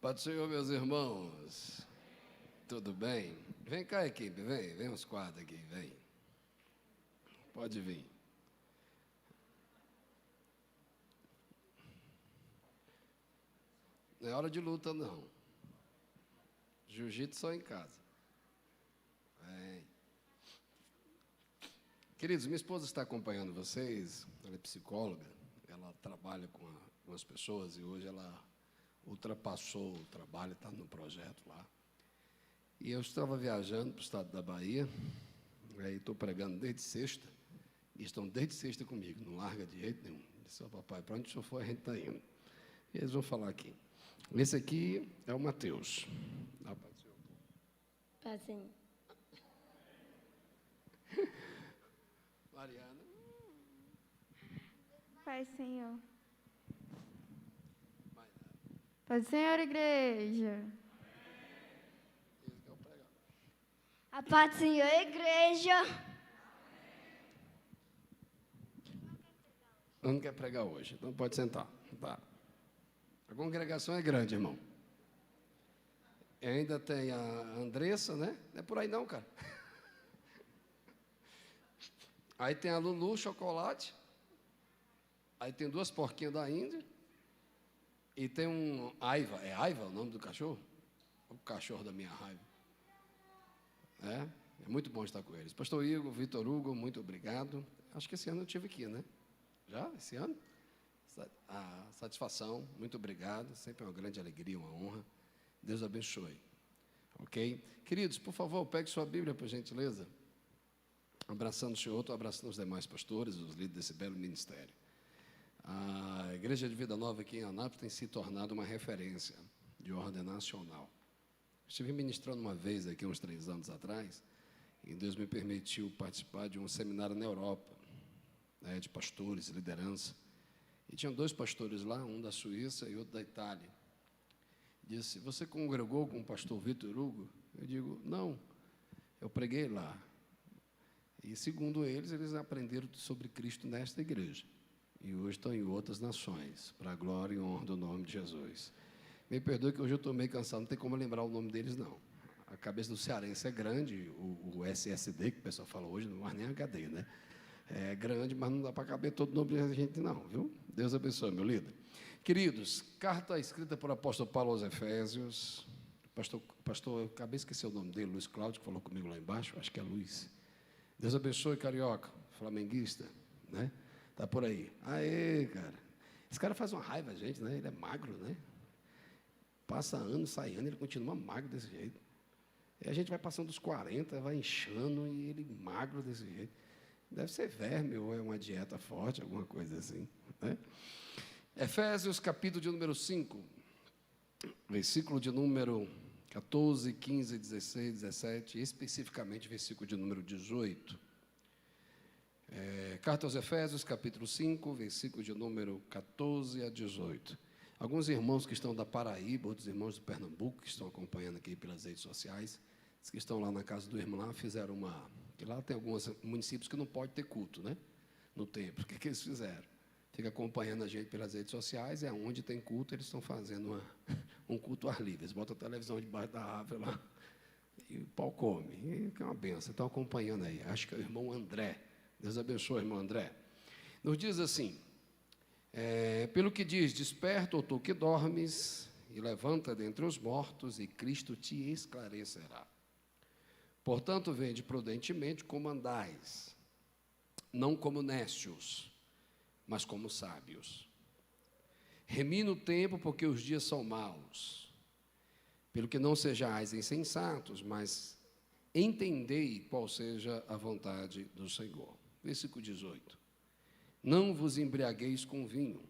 Pai do Senhor, meus irmãos, tudo bem? Vem cá, equipe, vem uns quadros aqui, vem. Pode vir. Não é hora de luta, não. Jiu-jitsu só em casa. Vem. Queridos, minha esposa está acompanhando vocês, ela é psicóloga, ela trabalha com as pessoas e hoje ela ultrapassou o trabalho, está no projeto lá. E eu estava viajando para o estado da Bahia, aí estou pregando desde sexta, e estão desde sexta comigo, não larga de jeito nenhum. Disse, papai, para onde o senhor for, a gente está indo. E eles vão falar aqui. Esse aqui é o Mateus. Dá para o senhor. Pazinho. Mariana. Pai Senhor. Mais nada. Pai Senhor, igreja. Esse que é o pregador. A paz do Senhor, igreja. Não quer pregar hoje, então pode sentar. Tá. A congregação é grande, irmão. E ainda tem a Andressa, né? Não é por aí não, cara. Aí tem a Lulu, chocolate. Aí tem duas porquinhas da Índia. E tem um Aiva. É Aiva o nome do cachorro? O cachorro da minha raiva. É muito bom estar com eles. Pastor Igor, Vitor Hugo, muito obrigado. Acho que esse ano eu estive aqui, né? Já? Esse ano? A satisfação, muito obrigado. Sempre é uma grande alegria, uma honra. Deus abençoe. Ok? Queridos, por favor, pegue sua Bíblia, por gentileza. Abraçando o Senhor, estou abraçando os demais pastores, os líderes desse belo ministério. A Igreja de Vida Nova aqui em Anápolis tem se tornado uma referência de ordem nacional. Estive ministrando uma vez aqui, uns 3 anos atrás, e Deus me permitiu participar de um seminário na Europa, né, de pastores e liderança. E tinham 2 pastores lá, um da Suíça e outro da Itália. Disse, você congregou com o pastor Vitor Hugo? Eu digo, não, eu preguei lá. E segundo eles aprenderam sobre Cristo nesta igreja. E hoje estão em outras nações, para a glória e honra do nome de Jesus. Me perdoe que hoje eu estou meio cansado, não tem como lembrar o nome deles, não. A cabeça do cearense é grande, o SSD, que o pessoal fala hoje, não é nem HD, né? É grande, mas não dá para caber todo o nome da gente, não, viu? Deus abençoe, meu líder. Queridos, carta escrita por apóstolo Paulo aos Efésios. Pastor, eu acabei de esquecer o nome dele, Luiz Cláudio, que falou comigo lá embaixo, acho que é Luiz. Deus abençoe, carioca, flamenguista, né? Tá por aí. Aê, cara. Esse cara faz uma raiva a gente, né? Ele é magro, né? Passa ano, sai ano, ele continua magro desse jeito. E a gente vai passando dos 40, vai inchando e ele magro desse jeito. Deve ser verme ou é uma dieta forte, alguma coisa assim, né? Efésios, capítulo de número 5, versículo de número 14, 15, 16, 17, especificamente versículo de número 18. Carta aos Efésios, capítulo 5, versículo de número 14 a 18. Alguns irmãos que estão da Paraíba, outros irmãos do Pernambuco, que estão acompanhando aqui pelas redes sociais, que estão lá na casa do irmão lá, fizeram uma... que lá tem alguns municípios que não pode ter culto, né? No templo. O que eles fizeram? Fica acompanhando a gente pelas redes sociais, é onde tem culto, eles estão fazendo um culto ar livre. Eles botam a televisão debaixo da árvore lá e o pau come. E é uma benção, estão acompanhando aí. Acho que é o irmão André. Deus abençoe, irmão André. Nos diz assim, pelo que diz, desperta, ó tu que dormes, e levanta dentre os mortos, e Cristo te esclarecerá. Portanto, vede prudentemente como andais, não como nécios, mas como sábios. Remina o tempo, porque os dias são maus. Pelo que não sejais insensatos, mas entendei qual seja a vontade do Senhor. Versículo 18. Não vos embriagueis com vinho,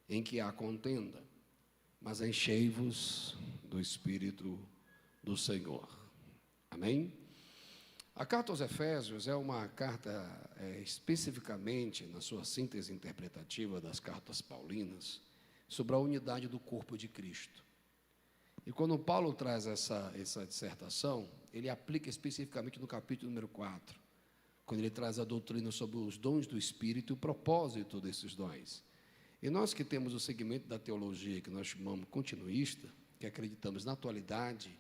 em que há contenda, mas enchei-vos do Espírito do Senhor. Amém? A carta aos Efésios é uma carta, especificamente, na sua síntese interpretativa das cartas paulinas, sobre a unidade do corpo de Cristo. E quando Paulo traz essa dissertação, ele aplica especificamente no capítulo número 4, quando ele traz a doutrina sobre os dons do Espírito e o propósito desses dons. E nós que temos o segmento da teologia que nós chamamos continuista, que acreditamos na atualidade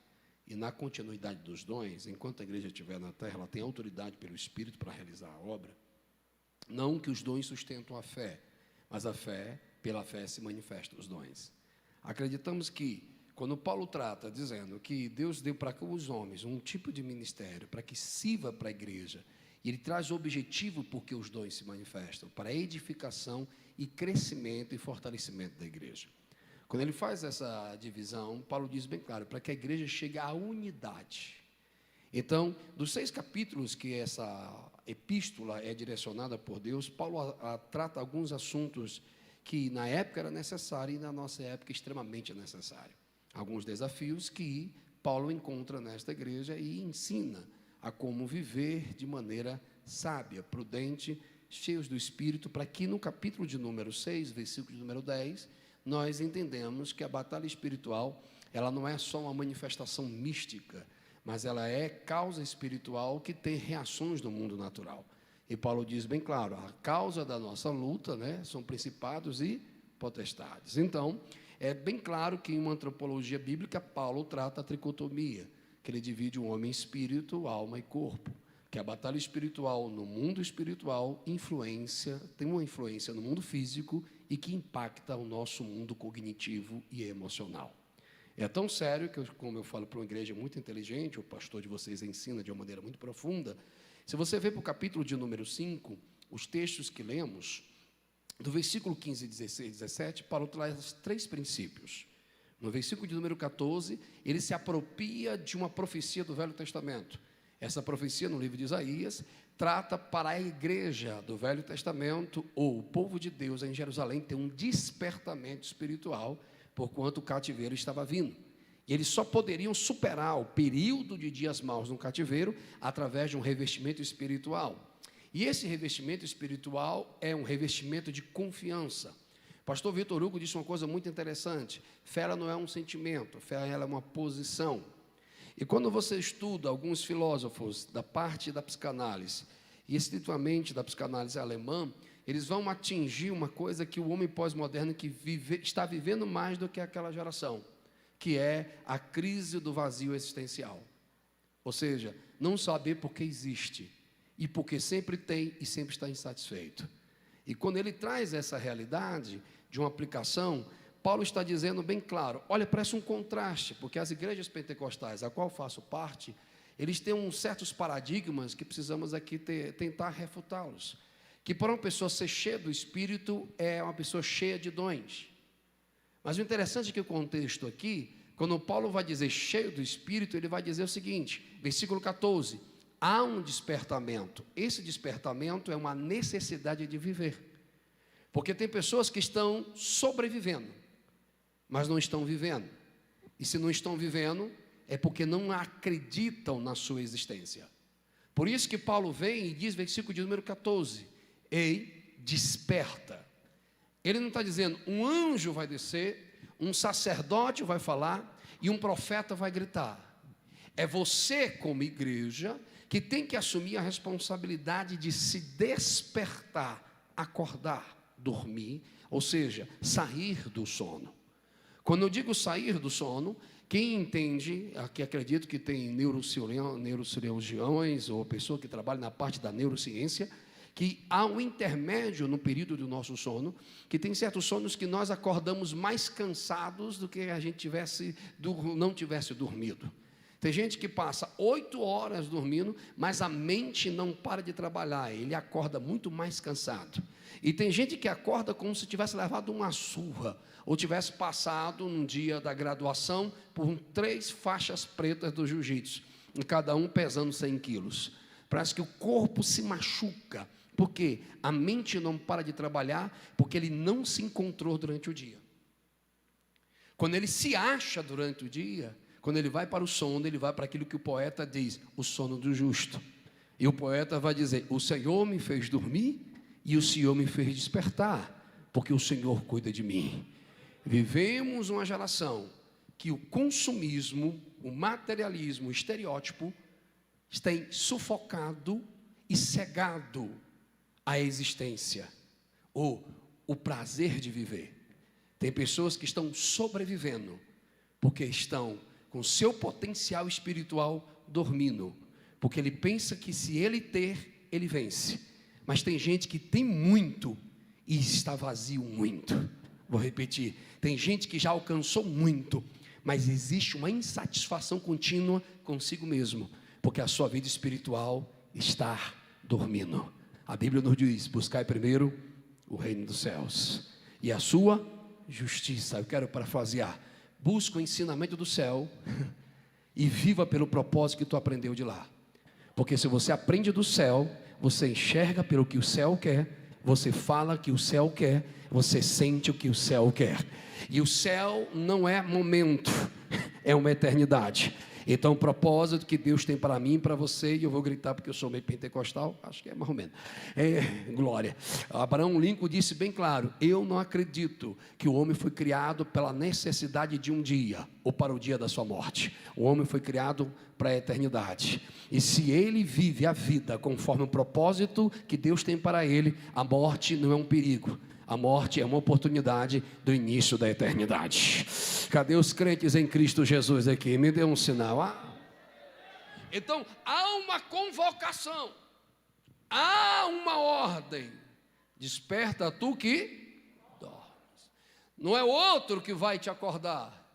e na continuidade dos dons, enquanto a igreja estiver na terra, ela tem autoridade pelo Espírito para realizar a obra. Não que os dons sustentam a fé, mas a fé, pela fé se manifestam os dons. Acreditamos que, quando Paulo trata, dizendo que Deus deu para os homens um tipo de ministério para que sirva para a igreja, e ele traz o objetivo por que os dons se manifestam, para a edificação e crescimento e fortalecimento da igreja. Quando ele faz essa divisão, Paulo diz bem claro, para que a igreja chegue à unidade. Então, dos 6 capítulos que essa epístola é direcionada por Deus, Paulo trata alguns assuntos que na época era necessário e na nossa época extremamente necessário. Alguns desafios que Paulo encontra nesta igreja e ensina a como viver de maneira sábia, prudente, cheios do Espírito, para que no capítulo de número 6, versículo de número 10, nós entendemos que a batalha espiritual, ela não é só uma manifestação mística, mas ela é causa espiritual que tem reações no mundo natural. E Paulo diz bem claro, a causa da nossa luta, são principados e potestades. Então, é bem claro que em uma antropologia bíblica, Paulo trata a tricotomia, que ele divide o homem em espírito, alma e corpo, que a batalha espiritual no mundo espiritual tem uma influência no mundo físico e que impacta o nosso mundo cognitivo e emocional. É tão sério que, como eu falo para uma igreja muito inteligente, o pastor de vocês ensina de uma maneira muito profunda. Se você ver para o capítulo de número 5, os textos que lemos, do versículo 15, 16 e 17, Paulo traz 3 princípios. No versículo de número 14, ele se apropria de uma profecia do Velho Testamento. Essa profecia, no livro de Isaías, trata para a igreja do Velho Testamento, ou o povo de Deus em Jerusalém, ter um despertamento espiritual, porquanto o cativeiro estava vindo. E eles só poderiam superar o período de dias maus no cativeiro através de um revestimento espiritual. E esse revestimento espiritual é um revestimento de confiança. Pastor Vitor Hugo disse uma coisa muito interessante: fé não é um sentimento, fé ela é uma posição. E quando você estuda alguns filósofos da parte da psicanálise, e especificamente da psicanálise alemã, eles vão atingir uma coisa que o homem pós-moderno está vivendo mais do que aquela geração, que é a crise do vazio existencial. Ou seja, não saber por que existe, e porque sempre tem e sempre está insatisfeito. E quando ele traz essa realidade de uma aplicação, Paulo está dizendo bem claro, olha, parece um contraste, porque as igrejas pentecostais, a qual faço parte, eles têm certos paradigmas que precisamos aqui tentar refutá-los. Que para uma pessoa ser cheia do Espírito, é uma pessoa cheia de dons. Mas o interessante é que o contexto aqui, quando Paulo vai dizer cheio do Espírito, ele vai dizer o seguinte, versículo 14, há um despertamento. Esse despertamento é uma necessidade de viver. Porque tem pessoas que estão sobrevivendo, mas não estão vivendo. E se não estão vivendo, é porque não acreditam na sua existência. Por isso que Paulo vem e diz, versículo de número 14, ei, desperta. Ele não está dizendo, um anjo vai descer, um sacerdote vai falar e um profeta vai gritar. É você, como igreja, que tem que assumir a responsabilidade de se despertar, acordar, dormir, ou seja, sair do sono. Quando eu digo sair do sono, quem entende, aqui acredito que tem neurocirurgiões ou pessoa que trabalha na parte da neurociência, que há um intermédio no período do nosso sono, que tem certos sonos que nós acordamos mais cansados do que a gente não tivesse dormido. Tem gente que passa 8 horas dormindo, mas a mente não para de trabalhar, ele acorda muito mais cansado. E tem gente que acorda como se tivesse levado uma surra, ou tivesse passado num dia da graduação por 3 faixas pretas do jiu-jitsu, e cada um pesando 100 quilos. Parece que o corpo se machuca, porque a mente não para de trabalhar, porque ele não se encontrou durante o dia. Quando ele se acha durante o dia, quando ele vai para o sono, ele vai para aquilo que o poeta diz, o sono do justo. E o poeta vai dizer, o Senhor me fez dormir e o Senhor me fez despertar, porque o Senhor cuida de mim. Vivemos uma geração que o consumismo, o materialismo, o estereótipo, tem sufocado e cegado a existência, ou o prazer de viver. Tem pessoas que estão sobrevivendo, porque estão com seu potencial espiritual dormindo, porque ele pensa que se ele ter, ele vence. Mas tem gente que tem muito e está vazio muito. Vou repetir, tem gente que já alcançou muito, mas existe uma insatisfação contínua consigo mesmo, porque a sua vida espiritual está dormindo. A Bíblia nos diz: buscai primeiro o reino dos céus e a sua justiça. Eu quero parafrasear: busca o ensinamento do céu e viva pelo propósito que tu aprendeu de lá. Porque se você aprende do céu, você enxerga pelo que o céu quer, você fala o que o céu quer, você sente o que o céu quer. E o céu não é momento, é uma eternidade. Então o propósito que Deus tem para mim e para você, e eu vou gritar porque eu sou meio pentecostal, acho que é mais ou menos, glória. Abraão Lincoln disse bem claro: eu não acredito que o homem foi criado pela necessidade de um dia, ou para o dia da sua morte. O homem foi criado para a eternidade, e se ele vive a vida conforme o propósito que Deus tem para ele, a morte não é um perigo. A morte é uma oportunidade do início da eternidade. Cadê os crentes em Cristo Jesus aqui? Me dê um sinal. Então, há uma convocação, há uma ordem: desperta tu que dormes. Não é outro que vai te acordar,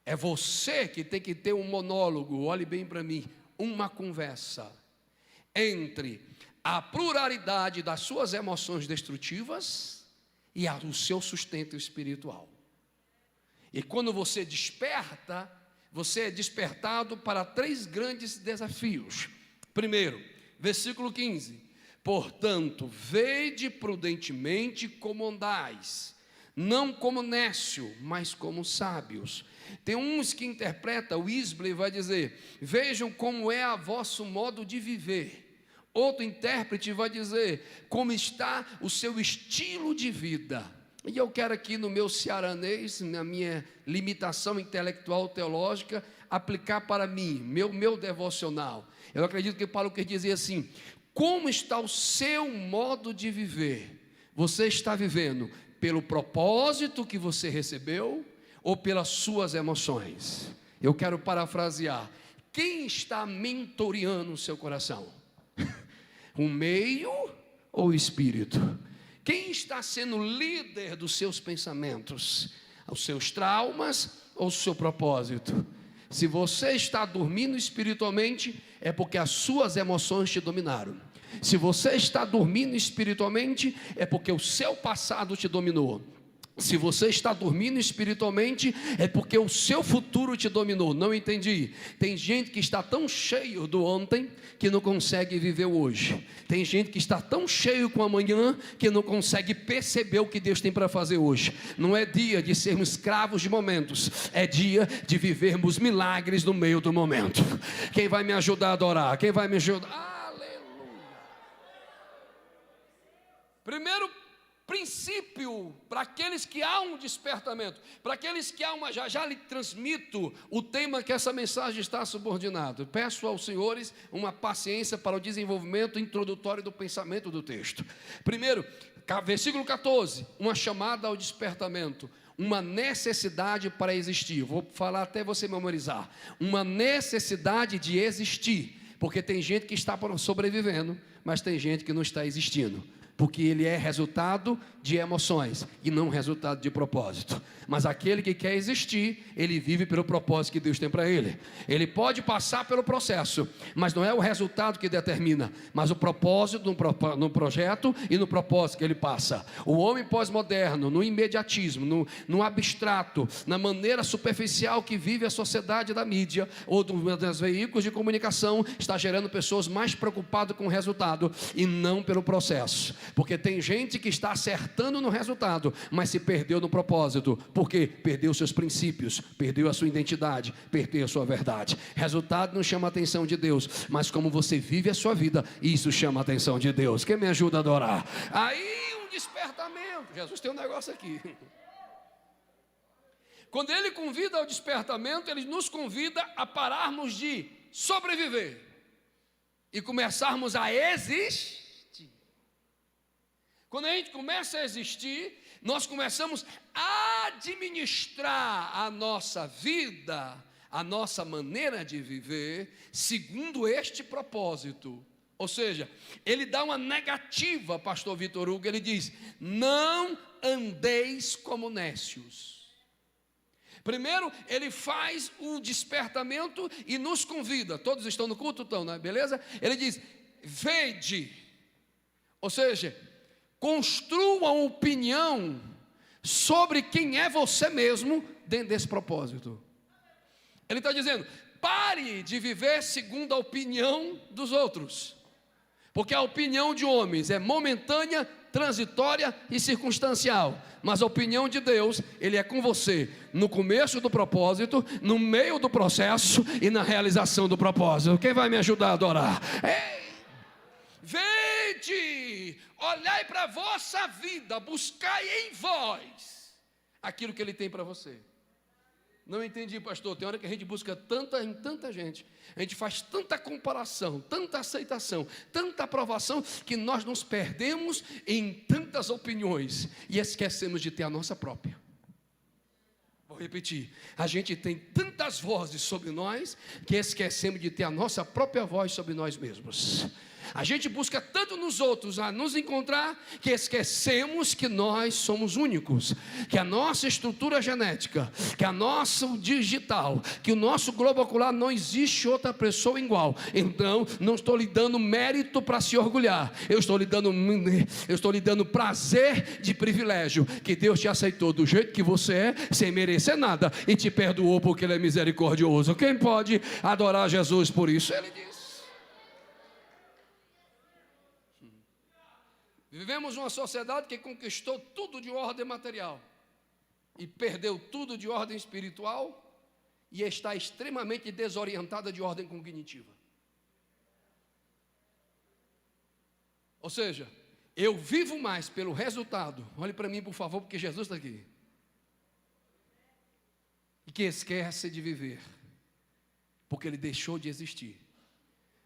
é você que tem que ter um monólogo. Olhe bem para mim, uma conversa entre a pluralidade das suas emoções destrutivas e o seu sustento espiritual. E quando você desperta, você é despertado para 3 grandes desafios. Primeiro, versículo 15: portanto, vede prudentemente como andais, não como nécio, mas como sábios. Tem uns que interpretam, o Wesley vai dizer: vejam como é a vosso modo de viver. Outro intérprete vai dizer: como está o seu estilo de vida. E eu quero aqui no meu cearanês, na minha limitação intelectual teológica, aplicar para mim, meu devocional. Eu acredito que Paulo quer dizer assim: como está o seu modo de viver? Você está vivendo pelo propósito que você recebeu ou pelas suas emoções? Eu quero parafrasear: quem está mentoreando o seu coração? O meio ou o espírito? Quem está sendo líder dos seus pensamentos? Os seus traumas ou o seu propósito? Se você está dormindo espiritualmente, é porque as suas emoções te dominaram. Se você está dormindo espiritualmente, é porque o seu passado te dominou. Se você está dormindo espiritualmente, é porque o seu futuro te dominou. Não entendi. Tem gente que está tão cheio do ontem que não consegue viver o hoje. Tem gente que está tão cheio com amanhã que não consegue perceber o que Deus tem para fazer hoje. Não é dia de sermos escravos de momentos, é dia de vivermos milagres no meio do momento. Quem vai me ajudar a adorar? Quem vai me ajudar? Aleluia. Primeiro princípio, para aqueles que há um despertamento, para aqueles que há uma, já lhe transmito o tema que essa mensagem está subordinado. Peço aos senhores uma paciência para o desenvolvimento introdutório do pensamento do texto. Primeiro, versículo 14, uma chamada ao despertamento, uma necessidade para existir. Vou falar até você memorizar. Uma necessidade de existir, porque tem gente que está sobrevivendo, mas tem gente que não está existindo, porque ele é resultado de emoções e não resultado de propósito. Mas aquele que quer existir, ele vive pelo propósito que Deus tem para ele. Ele pode passar pelo processo, mas não é o resultado que determina, mas o propósito no projeto e no propósito que ele passa. O homem pós-moderno, no imediatismo, no abstrato, na maneira superficial que vive a sociedade da mídia ou dos veículos de comunicação, está gerando pessoas mais preocupadas com o resultado e não pelo processo. Porque tem gente que está acertando no resultado, mas se perdeu no propósito, porque perdeu seus princípios, perdeu a sua identidade, perdeu a sua verdade. Resultado não chama a atenção de Deus, mas como você vive a sua vida, isso chama a atenção de Deus. Quem me ajuda a adorar? Aí um despertamento. Jesus tem um negócio aqui. Quando ele convida ao despertamento, ele nos convida a pararmos de sobreviver e começarmos a existir. Quando a gente começa a existir, nós começamos a administrar a nossa vida, a nossa maneira de viver, segundo este propósito. Ou seja, ele dá uma negativa, pastor Vitor Hugo, ele diz: não andeis como nécios. Primeiro, ele faz o despertamento e nos convida. Todos estão no culto, então, né? Beleza? Ele diz: vede. Ou seja, construa uma opinião sobre quem é você mesmo dentro desse propósito. Ele está dizendo: pare de viver segundo a opinião dos outros, porque a opinião de homens é momentânea, transitória e circunstancial, mas a opinião de Deus, Ele é com você no começo do propósito, no meio do processo e na realização do propósito. Quem vai me ajudar a adorar? Ei! Vede, olhai para a vossa vida, buscai em vós aquilo que Ele tem para você. Não entendi, pastor. Tem hora que a gente busca em tanta gente, a gente faz tanta comparação, tanta aceitação, tanta aprovação, que nós nos perdemos em tantas opiniões e esquecemos de ter a nossa própria. Vou repetir: a gente tem tantas vozes sobre nós que esquecemos de ter a nossa própria voz sobre nós mesmos. A gente busca tanto nos outros a nos encontrar, que esquecemos que nós somos únicos, que a nossa estrutura genética, que a nossa digital, que o nosso globo ocular, não existe outra pessoa igual. Então, não estou lhe dando mérito para se orgulhar, eu estou lhe dando prazer de privilégio, que Deus te aceitou do jeito que você é, sem merecer nada, e te perdoou porque Ele é misericordioso. Quem pode adorar Jesus por isso? Ele diz. Vivemos uma sociedade que conquistou tudo de ordem material e perdeu tudo de ordem espiritual e está extremamente desorientada de ordem cognitiva. Ou seja, eu vivo mais pelo resultado. Olhe para mim, por favor, porque Jesus está aqui. E que esquece de viver, porque ele deixou de existir.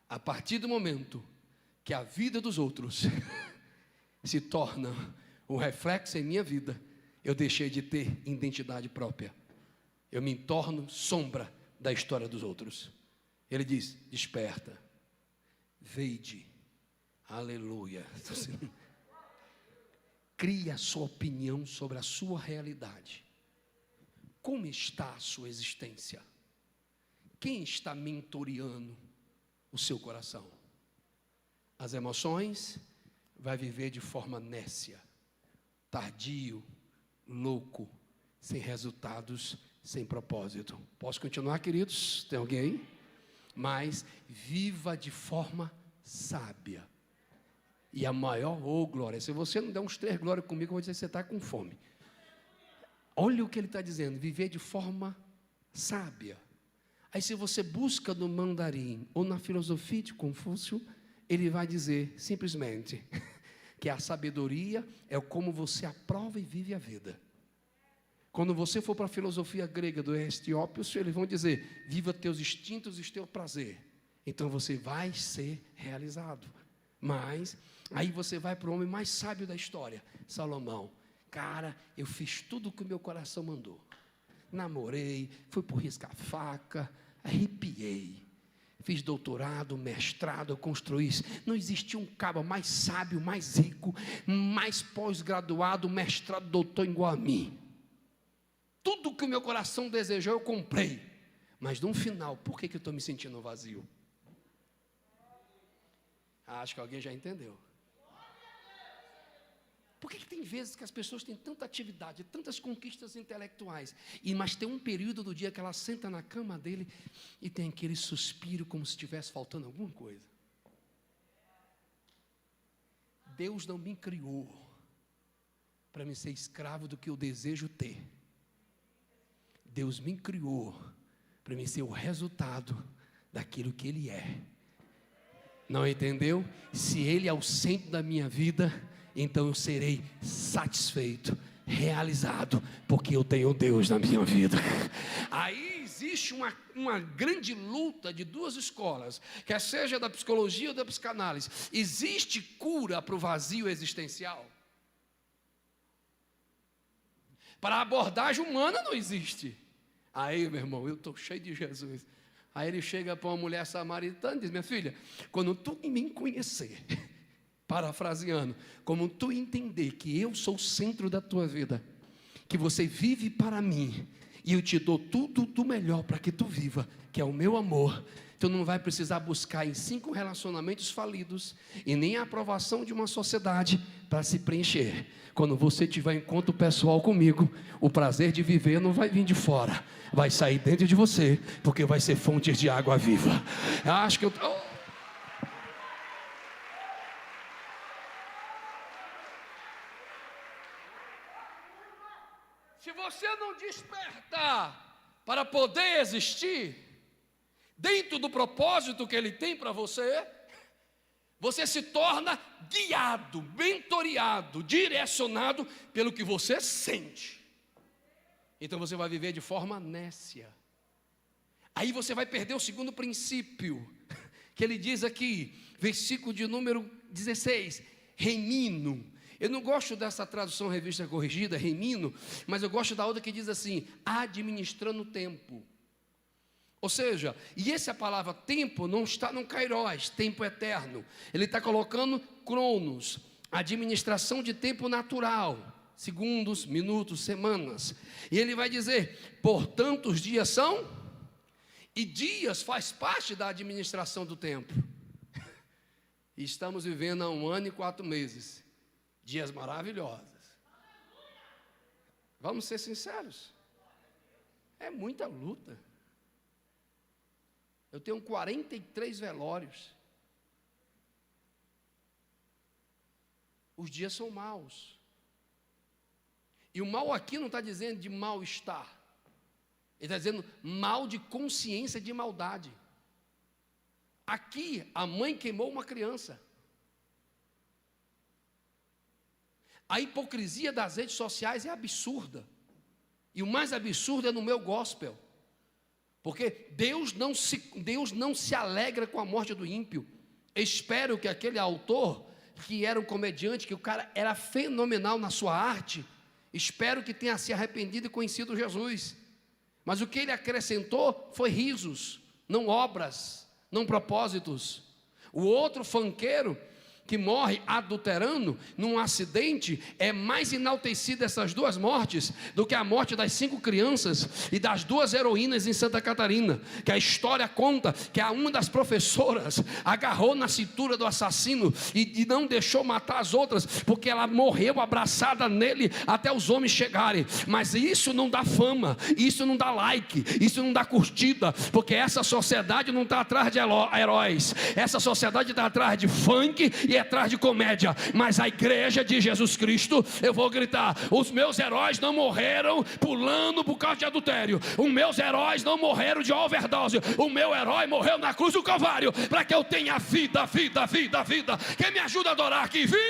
A partir do momento que a vida dos outros se torna um reflexo em minha vida, eu deixei de ter identidade própria. Eu me torno sombra da história dos outros. Ele diz: desperta, veide, aleluia. Cria a sua opinião sobre a sua realidade. Como está a sua existência? Quem está mentoreando o seu coração? As emoções? Vai viver de forma nécia, tardio, louco, sem resultados, sem propósito. Posso continuar, queridos? Tem alguém aí? Mas viva de forma sábia. E a maior, glória, se você não der uns 3 glórias comigo, eu vou dizer que você está com fome. Olha o que ele está dizendo: viver de forma sábia. Aí se você busca no mandarim ou na filosofia de Confúcio, ele vai dizer simplesmente que a sabedoria é como você aprova e vive a vida. Quando você for para a filosofia grega do Hestópio, eles vão dizer: viva teus instintos e teu prazer. Então você vai ser realizado. Mas aí você vai para o homem mais sábio da história, Salomão. Cara, eu fiz tudo o que o meu coração mandou. Namorei, fui por risca-faca, arrepiei. Fiz doutorado, mestrado, eu construí isso. Não existia um cabo mais sábio, mais rico, mais pós-graduado, mestrado, doutor igual a mim. Tudo que o meu coração desejou, eu comprei. Mas no final, por que eu estou me sentindo vazio? Acho que alguém já entendeu. Por que tem vezes que as pessoas têm tanta atividade, tantas conquistas intelectuais, mas tem um período do dia que ela senta na cama dele e tem aquele suspiro como se estivesse faltando alguma coisa? Deus não me criou para me ser escravo do que eu desejo ter. Deus me criou para me ser o resultado daquilo que Ele é. Não entendeu? Se Ele é o centro da minha vida, então eu serei satisfeito, realizado, porque eu tenho Deus na minha vida. Aí existe uma grande luta de 2 escolas, quer seja da psicologia ou da psicanálise. Existe cura para o vazio existencial? Para a abordagem humana não existe. Aí, meu irmão, eu estou cheio de Jesus. Aí ele chega para uma mulher samaritana e diz: minha filha, quando tu me conhecer, parafraseando, como tu entender que eu sou o centro da tua vida, que você vive para mim, e eu te dou tudo do melhor para que tu viva, que é o meu amor, tu não vai precisar buscar em 5 relacionamentos falidos, e nem a aprovação de uma sociedade para se preencher. Quando você tiver encontro pessoal comigo, o prazer de viver não vai vir de fora, vai sair dentro de você, porque vai ser fontes de água viva. Eu acho que Se você não despertar para poder existir dentro do propósito que Ele tem para você, você se torna guiado, mentoreado, direcionado pelo que você sente. Então você vai viver de forma nécia. Aí você vai perder o segundo princípio, que ele diz aqui, versículo de número 16, remino. Eu não gosto dessa tradução revista corrigida, remino, mas eu gosto da outra que diz assim, administrando o tempo. Ou seja, e essa palavra tempo não está no kairos, tempo eterno. Ele está colocando cronos, administração de tempo natural, segundos, minutos, semanas. E ele vai dizer, portanto os dias são, e dias faz parte da administração do tempo. E estamos vivendo há 1 ano e 4 meses, dias maravilhosos. Vamos ser sinceros, é muita luta. Eu tenho 43 velórios. Os dias são maus. E o mal aqui não está dizendo de mal-estar. Ele está dizendo mal de consciência de maldade. Aqui, a mãe queimou uma criança. A hipocrisia das redes sociais é absurda. E o mais absurdo é no meu gospel. Porque Deus não se alegra com a morte do ímpio. Espero que aquele autor, que era um comediante, que o cara era fenomenal na sua arte, espero que tenha se arrependido e conhecido Jesus. Mas o que ele acrescentou foi risos, não obras, não propósitos. O outro funkeiro que morre adulterando num acidente, é mais enaltecida essas 2 mortes do que a morte das 5 crianças e das 2 heroínas em Santa Catarina, que a história conta que uma das professoras agarrou na cintura do assassino e não deixou matar as outras, porque ela morreu abraçada nele até os homens chegarem. Mas isso não dá fama, isso não dá like, isso não dá curtida, porque essa sociedade não está atrás de heróis, essa sociedade está atrás de funk e atrás de comédia. Mas a igreja de Jesus Cristo, eu vou gritar, os meus heróis não morreram pulando por causa de adultério, os meus heróis não morreram de overdose, o meu herói morreu na cruz do Calvário, para que eu tenha vida, vida, vida, vida. Quem me ajuda a adorar aqui? Vida!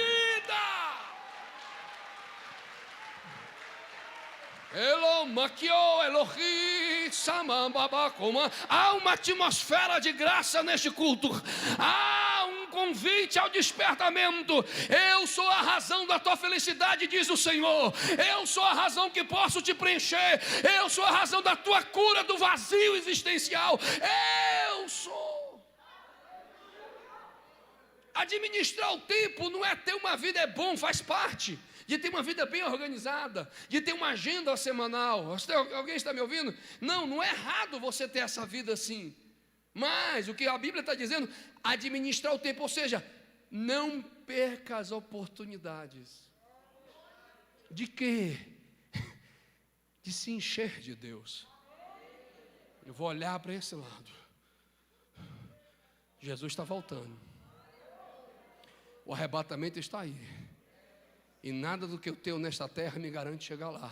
Há uma atmosfera de graça neste culto. Há um convite ao despertamento. Eu sou a razão da tua felicidade, diz o Senhor. Eu sou a razão que posso te preencher. Eu sou a razão da tua cura do vazio existencial. Eu sou. Administrar o tempo não é ter uma vida, é bom, faz parte de ter uma vida bem organizada, de ter uma agenda semanal. Alguém está me ouvindo? Não é errado você ter essa vida assim. Mas o que a Bíblia está dizendo, administrar o tempo, ou seja, não perca as oportunidades. De quê? De se encher de Deus. Eu vou olhar para esse lado. Jesus está voltando. O arrebatamento está aí. E nada do que eu tenho nesta terra me garante chegar lá.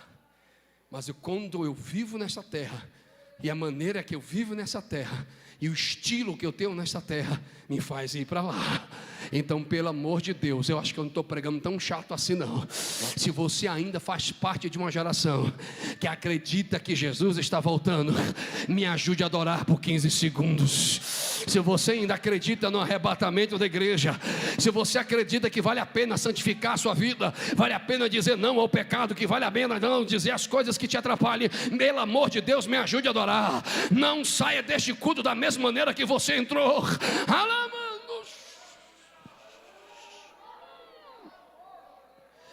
Mas quando eu vivo nesta terra, e a maneira que eu vivo nessa terra, e o estilo que eu tenho nessa terra, me faz ir para lá. Então, pelo amor de Deus, eu acho que eu não estou pregando tão chato assim não. Se você ainda faz parte de uma geração que acredita que Jesus está voltando, me ajude a adorar por 15 segundos. Se você ainda acredita no arrebatamento da igreja, se você acredita que vale a pena santificar a sua vida, vale a pena dizer não ao pecado, que vale a pena não dizer as coisas que te atrapalhem, pelo amor de Deus, me ajude a adorar. Não saia deste culto da mesma maneira que você entrou.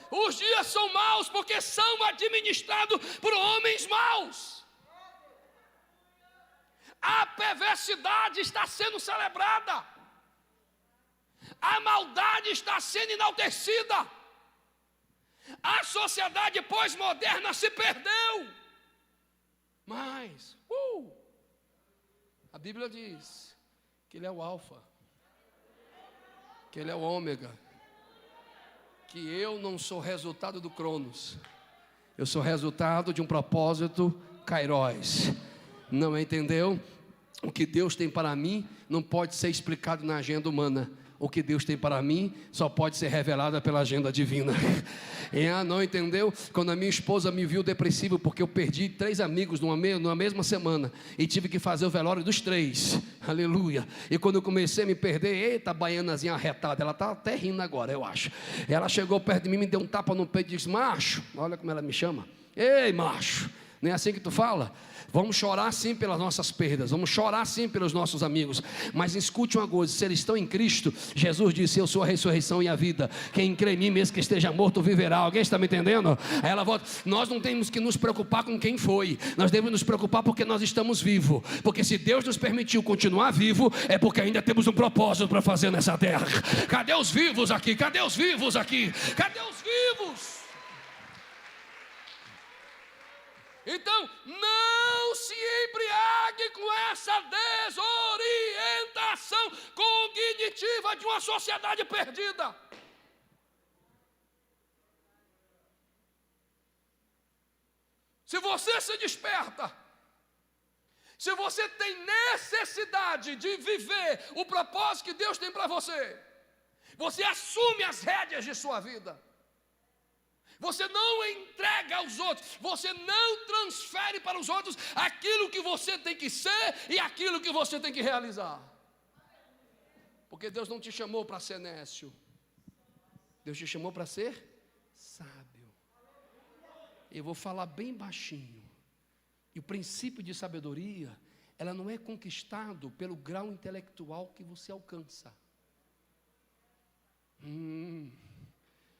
Os dias são maus porque são administrados por homens maus. A perversidade está sendo celebrada, a maldade está sendo enaltecida, a sociedade pós-moderna se perdeu. Mas a Bíblia diz que Ele é o alfa, que Ele é o ômega, que eu não sou resultado do Cronos, eu sou resultado de um propósito Kairos. Não entendeu? O que Deus tem para mim não pode ser explicado na agenda humana. O que Deus tem para mim só pode ser revelado pela agenda divina. Não entendeu? Quando a minha esposa me viu depressivo, porque eu perdi 3 amigos numa mesma semana, e tive que fazer o velório dos 3, aleluia. E quando eu comecei a me perder, eita, baianazinha arretada, ela está até rindo agora, eu acho. Ela chegou perto de mim, me deu um tapa no peito e disse: macho, olha como ela me chama, ei macho, não é assim que tu fala? Vamos chorar sim pelas nossas perdas, vamos chorar sim pelos nossos amigos, mas escute uma coisa: se eles estão em Cristo, Jesus disse: eu sou a ressurreição e a vida, quem crê em mim, mesmo que esteja morto, viverá. Alguém está me entendendo? Aí ela volta: nós não temos que nos preocupar com quem foi, nós devemos nos preocupar porque nós estamos vivos, porque se Deus nos permitiu continuar vivo, é porque ainda temos um propósito para fazer nessa terra. Cadê os vivos aqui? Cadê os vivos aqui? Cadê os vivos? Então, não se embriague com essa desorientação cognitiva de uma sociedade perdida. Se você se desperta, se você tem necessidade de viver o propósito que Deus tem para você, você assume as rédeas de sua vida. Você não entrega aos outros, você não transfere para os outros aquilo que você tem que ser e aquilo que você tem que realizar. Porque Deus não te chamou para ser nécio, Deus te chamou para ser sábio. Eu vou falar bem baixinho. E o princípio de sabedoria, ela não é conquistado pelo grau intelectual que você alcança.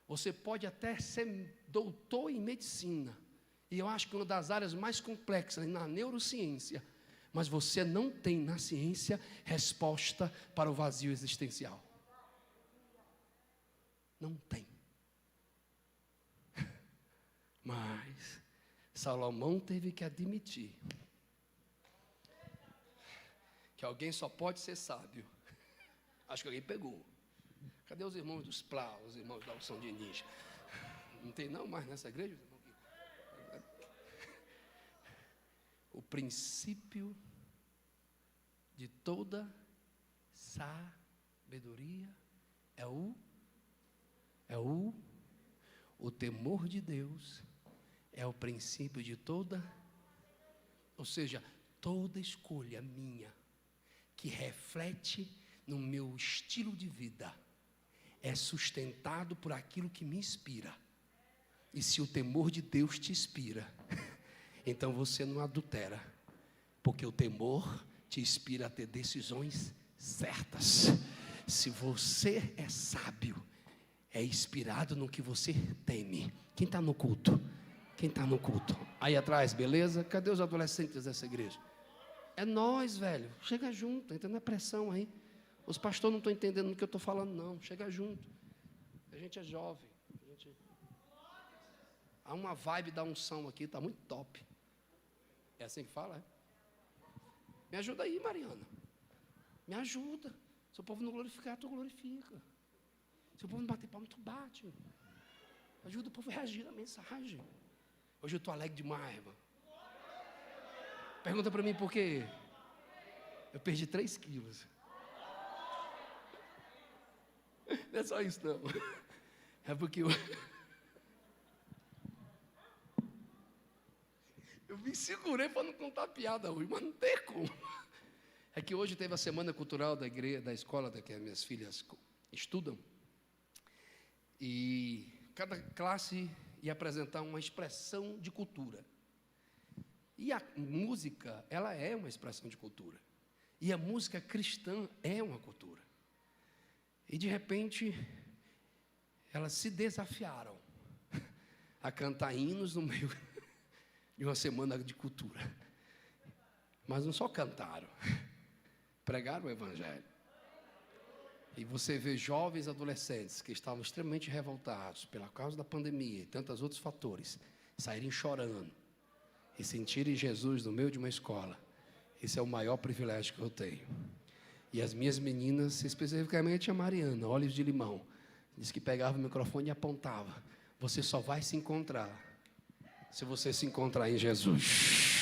Você pode até ser doutor em medicina, e eu acho que uma das áreas mais complexas na neurociência, mas você não tem na ciência resposta para o vazio existencial. Não tem. Mas Salomão teve que admitir que alguém só pode ser sábio. Acho que alguém pegou. Cadê os irmãos dos Plá, os irmãos da Unção de Ninja? Não tem não mais nessa igreja? O princípio de toda sabedoria é o temor de Deus, é o princípio de toda, ou seja, toda escolha minha que reflete no meu estilo de vida é sustentado por aquilo que me inspira. E se o temor de Deus te inspira, então você não adultera, porque o temor te inspira a ter decisões certas. Se você é sábio, é inspirado no que você teme. Quem está no culto? Quem está no culto? Aí atrás, beleza? Cadê os adolescentes dessa igreja? É nós, velho. Chega junto, entra na pressão aí. Os pastores não estão entendendo o que eu estou falando, não. Chega junto. A gente é jovem. Há uma vibe da unção aqui, está muito top. É assim que fala, é? Me ajuda aí, Mariana. Me ajuda. Se o povo não glorificar, tu glorifica. Se o povo não bater palma, tu bate. Ajuda o povo a reagir na mensagem. Hoje eu estou alegre demais, irmão. Pergunta para mim por quê? Eu perdi 3 quilos. Não é só isso, não. É porque eu me segurei para não contar piada hoje, mas não tem como. É que hoje teve a semana cultural da igreja, da escola que as minhas filhas estudam. E cada classe ia apresentar uma expressão de cultura. E a música, ela é uma expressão de cultura. E a música cristã é uma cultura. E de repente, elas se desafiaram a cantar hinos no meio de uma semana de cultura. Mas não só cantaram, pregaram o Evangelho. E você vê jovens adolescentes que estavam extremamente revoltados pela causa da pandemia e tantos outros fatores, saírem chorando e sentirem Jesus no meio de uma escola. Esse é o maior privilégio que eu tenho. E as minhas meninas, especificamente a Mariana, Olhos de Limão, disse que pegava o microfone e apontava: você só vai se encontrar se você se encontrar em Jesus.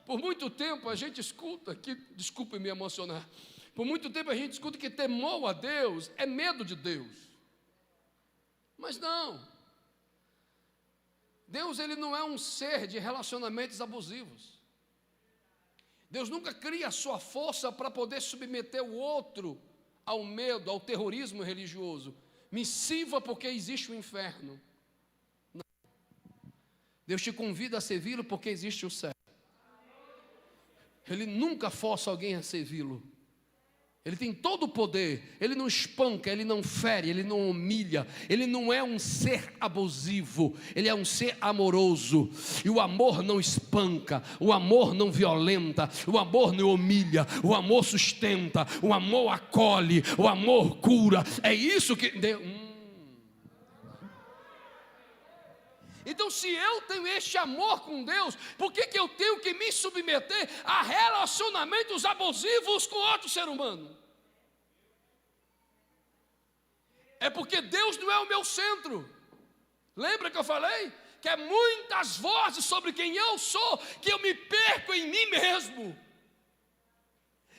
Por muito tempo a gente escuta que, desculpe me emocionar, por muito tempo a gente escuta que temor a Deus é medo de Deus. Mas não. Deus, ele não é um ser de relacionamentos abusivos. Deus nunca cria a sua força para poder submeter o outro ao medo, ao terrorismo religioso. Me sirva porque existe o inferno. Não. Deus te convida a servi-lo porque existe o céu. Ele nunca força alguém a servi-lo. Ele tem todo o poder. Ele não espanca, ele não fere, ele não humilha. Ele não é um ser abusivo. Ele é um ser amoroso. E o amor não espanca, o amor não violenta, o amor não humilha, o amor sustenta, o amor acolhe, o amor cura. É isso que Então, se eu tenho este amor com Deus, por que eu tenho que me submeter a relacionamentos abusivos com outro ser humano? É porque Deus não é o meu centro. Lembra que eu falei? Que é muitas vozes sobre quem eu sou, que eu me perco em mim mesmo.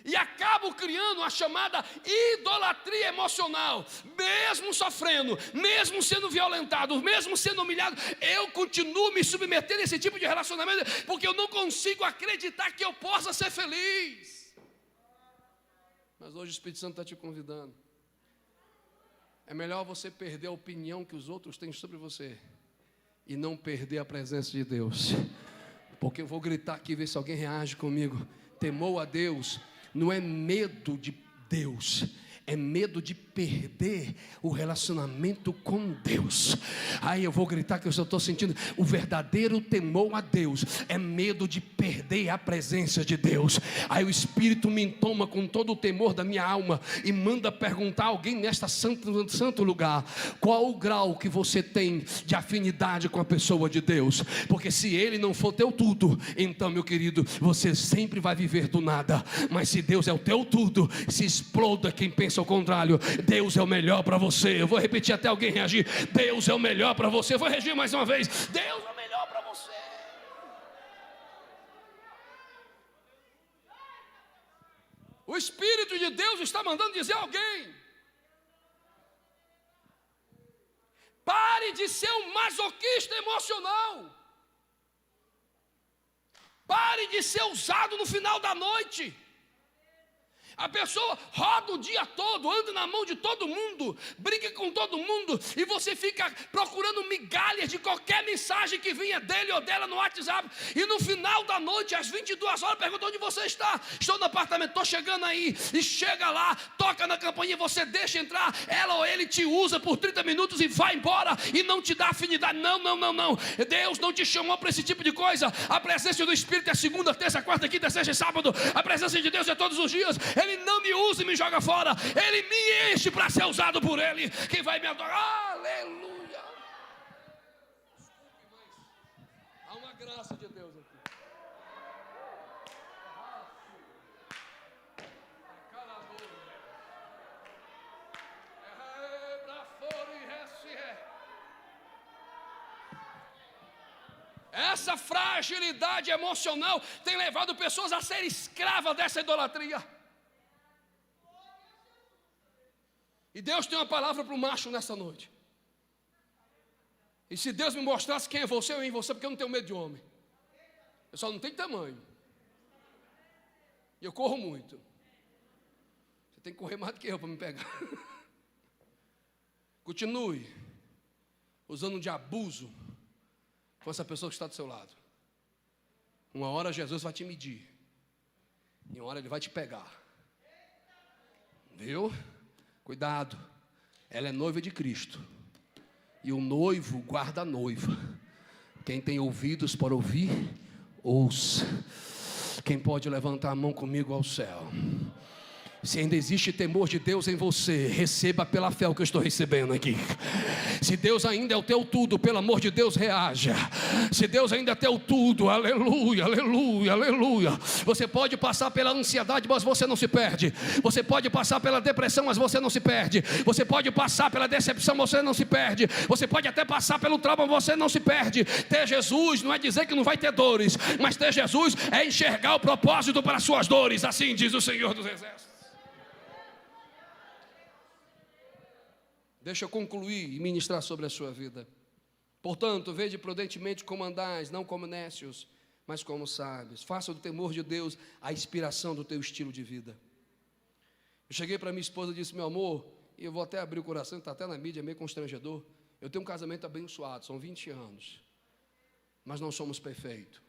E acabo criando a chamada idolatria emocional. Mesmo sofrendo, mesmo sendo violentado, mesmo sendo humilhado, eu continuo me submetendo a esse tipo de relacionamento, porque eu não consigo acreditar que eu possa ser feliz. Mas hoje o Espírito Santo está te convidando. É melhor você perder a opinião que os outros têm sobre você e não perder a presença de Deus. Porque eu vou gritar aqui, ver se alguém reage comigo. Temor a Deus não é medo de Deus, é medo de perder o relacionamento com Deus. Aí eu vou gritar que eu só estou sentindo. O verdadeiro temor a Deus é medo de perder a presença de Deus. Aí o Espírito me toma com todo o temor da minha alma e manda perguntar a alguém nesta santo lugar: qual o grau que você tem de afinidade com a pessoa de Deus? Porque se Ele não for teu tudo, então, meu querido, você sempre vai viver do nada. Mas se Deus é o teu tudo, se exploda quem pensa ao contrário. Deus é o melhor para você. Eu vou repetir até alguém reagir. Deus é o melhor para você. Eu vou reagir mais uma vez. Deus é o melhor para você. O Espírito de Deus está mandando dizer a alguém: pare de ser um masoquista emocional. Pare de ser usado no final da noite. A pessoa roda o dia todo, anda na mão de todo mundo, brinca com todo mundo, e você fica procurando migalhas de qualquer mensagem que vinha dele ou dela no WhatsApp, e no final da noite, às 22 horas, pergunta: onde você está? Estou no apartamento, estou chegando aí. E chega lá, toca na campainha, você deixa entrar, ela ou ele te usa por 30 minutos e vai embora, e não te dá afinidade. Não. Deus não te chamou para esse tipo de coisa. A presença do Espírito é segunda, terça, quarta, quinta, sexta e sábado. A presença de Deus é todos os dias. Ele não me usa e me joga fora. Ele me enche para ser usado por Ele. Quem vai me adorar? Aleluia. Há uma graça de Deus aqui. Essa fragilidade emocional tem levado pessoas a serem escravas dessa idolatria. E Deus tem uma palavra para o macho nessa noite. E se Deus me mostrasse quem é você, eu ia em você, porque eu não tenho medo de homem. Eu só não tenho tamanho. E eu corro muito. Você tem que correr mais do que eu para me pegar. Continue usando de abuso com essa pessoa que está do seu lado. Uma hora Jesus vai te medir. E uma hora Ele vai te pegar. Viu? Cuidado. Ela é noiva de Cristo. E o noivo guarda a noiva. Quem tem ouvidos para ouvir, ouça. Quem pode levantar a mão comigo ao céu? Se ainda existe temor de Deus em você, receba pela fé o que eu estou recebendo aqui. Se Deus ainda é o teu tudo, pelo amor de Deus, reaja. Se Deus ainda é teu tudo, aleluia, aleluia, aleluia. Você pode passar pela ansiedade, mas você não se perde. Você pode passar pela depressão, mas você não se perde. Você pode passar pela decepção, mas você não se perde. Você pode até passar pelo trauma, mas você não se perde. Ter Jesus não é dizer que não vai ter dores, mas ter Jesus é enxergar o propósito para as suas dores. Assim diz o Senhor dos Exércitos. Deixa eu concluir e ministrar sobre a sua vida. Portanto, vede prudentemente como andais, não como nécios, mas como sábios. Faça do temor de Deus a inspiração do teu estilo de vida. Eu cheguei para minha esposa e disse: meu amor, e eu vou até abrir o coração, está até na mídia, é meio constrangedor. Eu tenho um casamento abençoado, são 20 anos, mas não somos perfeitos.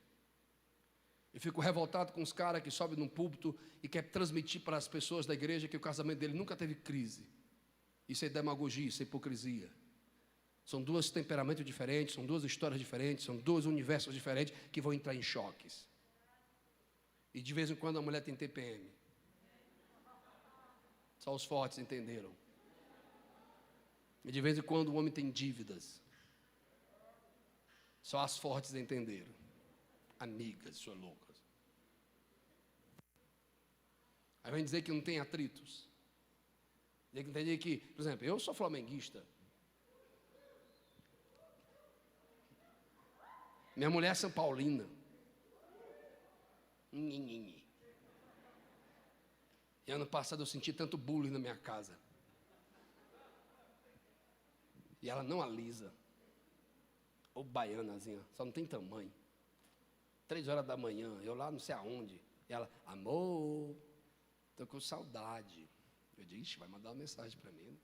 Eu fico revoltado com os caras que sobem num púlpito e quer transmitir para as pessoas da igreja que o casamento dele nunca teve crise. Isso é demagogia, isso é hipocrisia. São dois temperamentos diferentes, são duas histórias diferentes, são dois universos diferentes que vão entrar em choques. E de vez em quando a mulher tem TPM. Só os fortes entenderam. E de vez em quando o homem tem dívidas. Só as fortes entenderam. Amigas, suas loucas. Aí vem dizer que não tem atritos. Tem que entender que, por exemplo, eu sou flamenguista. Minha mulher é São Paulina. E ano passado eu senti tanto bullying na minha casa. E ela não alisa. Ô baianazinha, só não tem tamanho. 3 horas da manhã, eu lá não sei aonde. E ela, amor, tô com saudade. Eu disse, ixi, vai mandar uma mensagem para mim.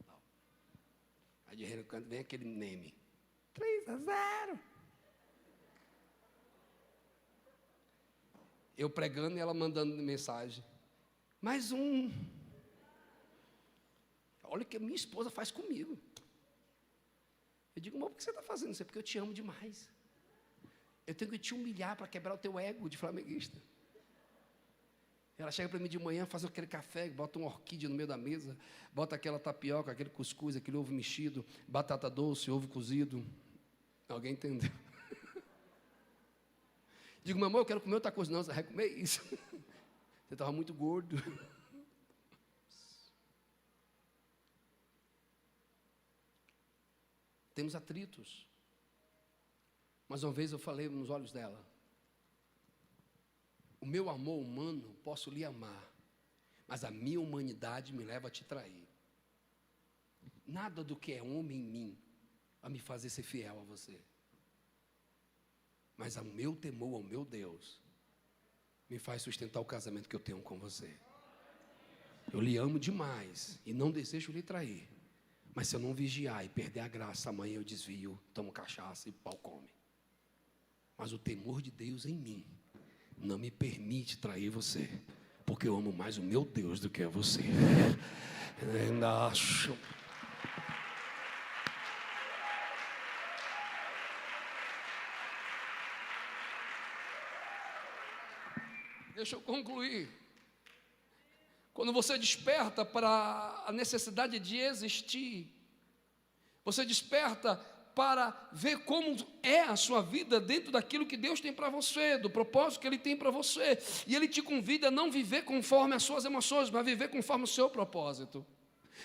Não. Aí de repente vem aquele meme. 3-0. Eu pregando e ela mandando mensagem. Mais um. Olha o que a minha esposa faz comigo. Eu digo, amor, por que você está fazendo isso? É porque eu te amo demais. Eu tenho que te humilhar para quebrar o teu ego de flamenguista. Ela chega para mim de manhã, faz aquele café, bota uma orquídea no meio da mesa, bota aquela tapioca, aquele cuscuz, aquele ovo mexido, batata doce, ovo cozido. Alguém entendeu? Digo, meu amor, eu quero comer outra coisa. Não, você vai comer isso. Você estava muito gordo. Temos atritos. Mas uma vez eu falei nos olhos dela: o meu amor humano, posso lhe amar, mas a minha humanidade me leva a te trair. Nada do que é homem em mim a me fazer ser fiel a você. Mas o meu temor ao meu Deus me faz sustentar o casamento que eu tenho com você. Eu lhe amo demais e não desejo lhe trair. Mas se eu não vigiar e perder a graça, amanhã eu desvio, tomo cachaça e o pau come. Mas o temor de Deus em mim não me permite trair você, porque eu amo mais o meu Deus do que a você. Ainda acho. Deixa eu concluir. Quando você desperta para a necessidade de existir, você desperta para ver como é a sua vida dentro daquilo que Deus tem para você, do propósito que Ele tem para você. E Ele te convida a não viver conforme as suas emoções, mas viver conforme o seu propósito.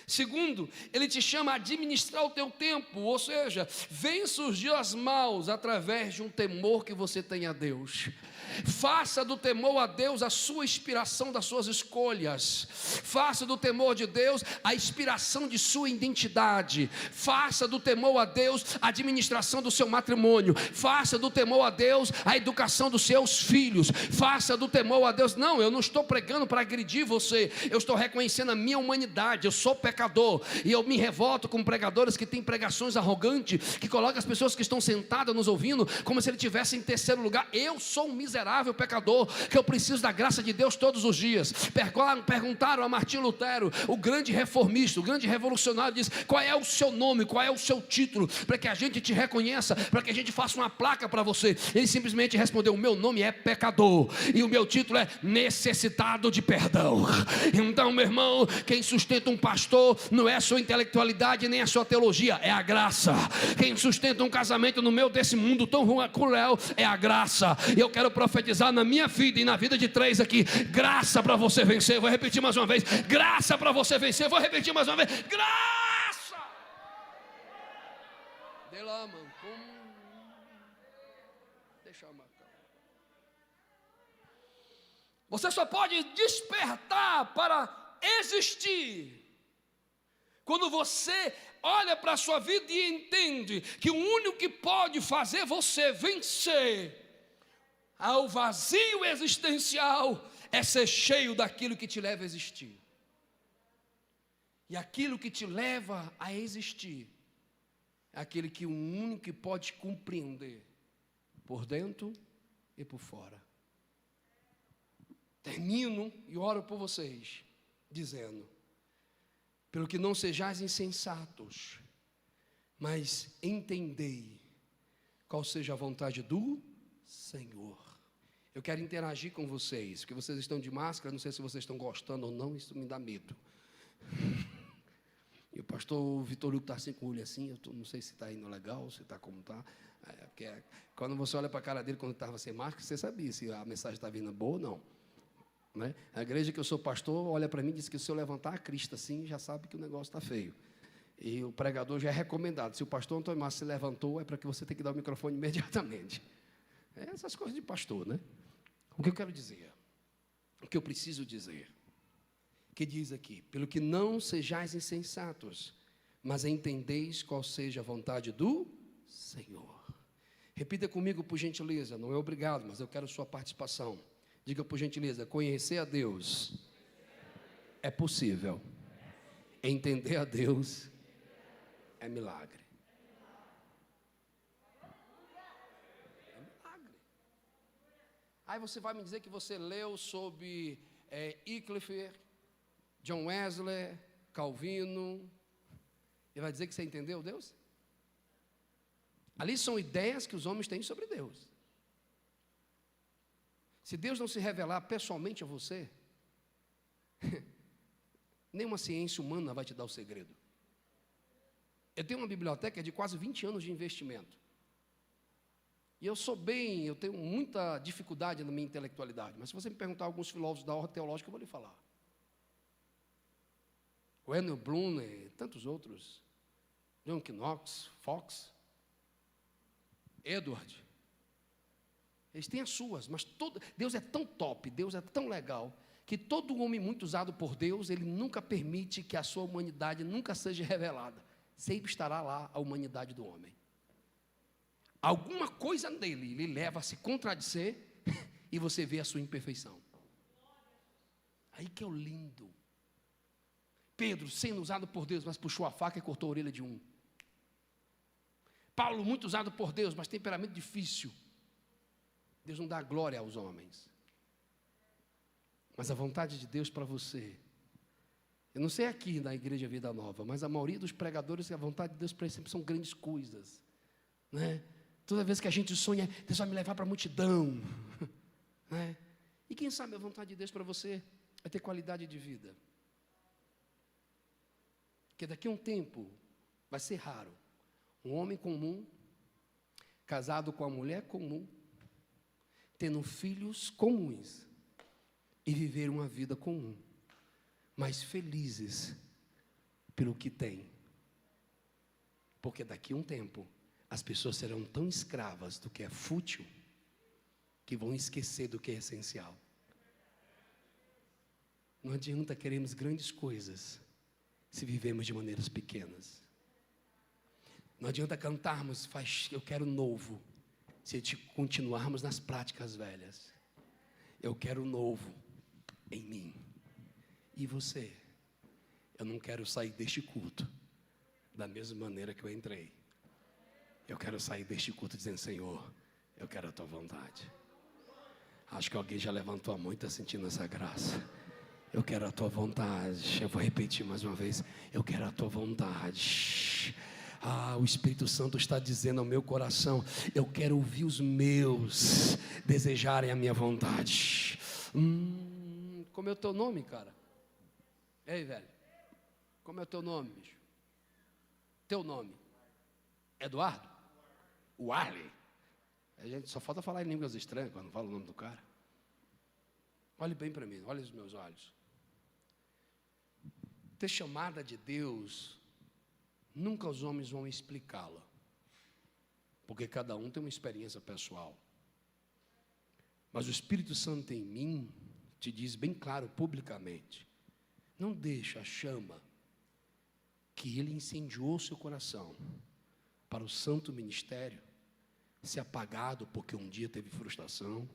Segundo, ele te chama a administrar o teu tempo, ou seja, vença os dias maus através de um temor que você tem a Deus. Faça do temor a Deus a sua inspiração das suas escolhas. Faça do temor de Deus a inspiração de sua identidade. Faça do temor a Deus a administração do seu matrimônio. Faça do temor a Deus a educação dos seus filhos. Faça do temor a Deus. Não, eu não estou pregando para agredir você. Eu estou reconhecendo a minha humanidade. Eu sou pecador e eu me revolto com pregadores que têm pregações arrogantes, que colocam as pessoas que estão sentadas nos ouvindo como se ele estivesse em terceiro lugar. Eu sou um miserável pecador, que eu preciso da graça de Deus todos os dias. Perguntaram a Martinho Lutero, o grande reformista, o grande revolucionário, diz: qual é o seu nome, qual é o seu título, para que a gente te reconheça, para que a gente faça uma placa para você. Ele simplesmente respondeu: o meu nome é pecador, e o meu título é necessitado de perdão. Então, meu irmão, quem sustenta um pastor não é a sua intelectualidade, nem a sua teologia, é a graça. Quem sustenta um casamento no meio desse mundo tão cruel é a graça. E eu quero profetizar na minha vida e na vida de 3 aqui: graça para você vencer. Vou repetir mais uma vez: graça para você vencer. Vou repetir mais uma vez: graça. Deixa eu marcar. Você só pode despertar para existir quando você olha para a sua vida e entende que o único que pode fazer você vencer ao vazio existencial é ser cheio daquilo que te leva a existir. E aquilo que te leva a existir é aquele que o único que pode compreender por dentro e por fora. Termino e oro por vocês dizendo: pelo que não sejais insensatos, mas entendei qual seja a vontade do Senhor. Eu quero interagir com vocês, porque vocês estão de máscara, não sei se vocês estão gostando ou não, isso me dá medo. E o pastor Vitor Hugo está assim com o olho assim, não sei se está indo legal, se está como está. Porque quando você olha para a cara dele quando estava sem máscara, você sabia se a mensagem está vindo boa ou não. Né? A igreja que eu sou pastor olha para mim e diz que se eu levantar a crista assim, já sabe que o negócio está feio. E o pregador já é recomendado: se o pastor Antônio Márcio se levantou, é para que você tenha que dar o microfone imediatamente. É essas coisas de pastor, né? O que eu quero dizer, o que eu preciso dizer, que diz aqui: pelo que não sejais insensatos, mas entendeis qual seja a vontade do Senhor. Repita comigo, por gentileza, não é obrigado, mas eu quero sua participação. Diga por gentileza: conhecer a Deus é possível, entender a Deus é milagre. Aí você vai me dizer que você leu sobre Wycliffe, John Wesley, Calvino, e vai dizer que você entendeu Deus? Ali são ideias que os homens têm sobre Deus. Se Deus não se revelar pessoalmente a você, nenhuma ciência humana vai te dar o segredo. Eu tenho uma biblioteca de quase 20 anos de investimento. E eu tenho muita dificuldade na minha intelectualidade, mas se você me perguntar alguns filósofos da ordem teológica, eu vou lhe falar. Wendell Bloom e tantos outros, John Knox, Fox, Edward, eles têm as suas, mas Deus é tão top, Deus é tão legal, que todo homem muito usado por Deus, ele nunca permite que a sua humanidade nunca seja revelada. Sempre estará lá a humanidade do homem. Alguma coisa nele lhe leva a se contradizer e você vê a sua imperfeição. Aí que é o lindo. Pedro, sendo usado por Deus, mas puxou a faca e cortou a orelha de um. Paulo, muito usado por Deus, mas temperamento difícil. Deus não dá glória aos homens. Mas a vontade de Deus para você, eu não sei aqui na Igreja Vida Nova, mas a maioria dos pregadores, a vontade de Deus para eles sempre são grandes coisas, né? Toda vez que a gente sonha, Deus vai me levar para a multidão, né? E quem sabe a vontade de Deus para você é ter qualidade de vida. Porque daqui a um tempo vai ser raro um homem comum, casado com uma mulher comum, tendo filhos comuns e viver uma vida comum, mas felizes pelo que tem. Porque daqui a um tempo, as pessoas serão tão escravas do que é fútil, que vão esquecer do que é essencial. Não adianta queremos grandes coisas, se vivemos de maneiras pequenas. Não adianta cantarmos, eu quero novo, se continuarmos nas práticas velhas. Eu quero novo em mim. E você? Eu não quero sair deste culto da mesma maneira que eu entrei. Eu quero sair deste culto dizendo: Senhor, eu quero a tua vontade. Acho que alguém já levantou a mão e está sentindo essa graça. Eu quero a tua vontade. Eu vou repetir mais uma vez: eu quero a tua vontade. O Espírito Santo está dizendo ao meu coração: eu quero ouvir os meus desejarem a minha vontade. Como é o teu nome, cara? Ei, velho, como é o teu nome, bicho? Teu nome? Eduardo? Warley? A gente só falta falar em línguas estranhas quando fala o nome do cara. Olhe bem para mim, olhe os meus olhos. Ter chamada de Deus, nunca os homens vão explicá-la, porque cada um tem uma experiência pessoal. Mas o Espírito Santo em mim te diz bem claro publicamente: não deixa a chama que Ele incendiou seu coração para o santo ministério ser apagado porque um dia teve frustração,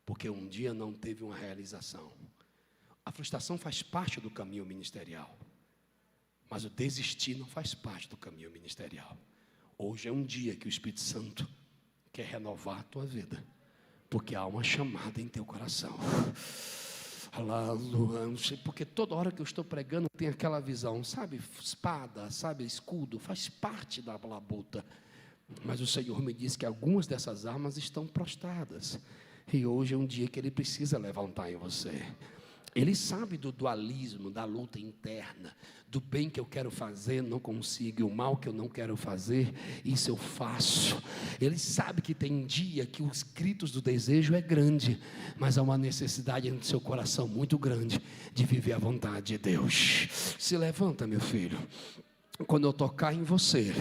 porque um dia não teve uma realização. A frustração faz parte do caminho ministerial, mas o desistir não faz parte do caminho ministerial. Hoje é um dia que o Espírito Santo quer renovar a tua vida, porque há uma chamada em teu coração. Porque toda hora que eu estou pregando tem aquela visão, sabe, espada, sabe, escudo, faz parte da labuta. Mas o Senhor me diz que algumas dessas armas estão prostradas, e hoje é um dia que Ele precisa levantar em você. Ele sabe do dualismo, da luta interna, do bem que eu quero fazer, não consigo, e o mal que eu não quero fazer, isso eu faço. Ele sabe que tem dia que os gritos do desejo é grande, mas há uma necessidade no seu coração muito grande de viver a vontade de Deus. Se levanta, meu filho. Quando eu tocar em você,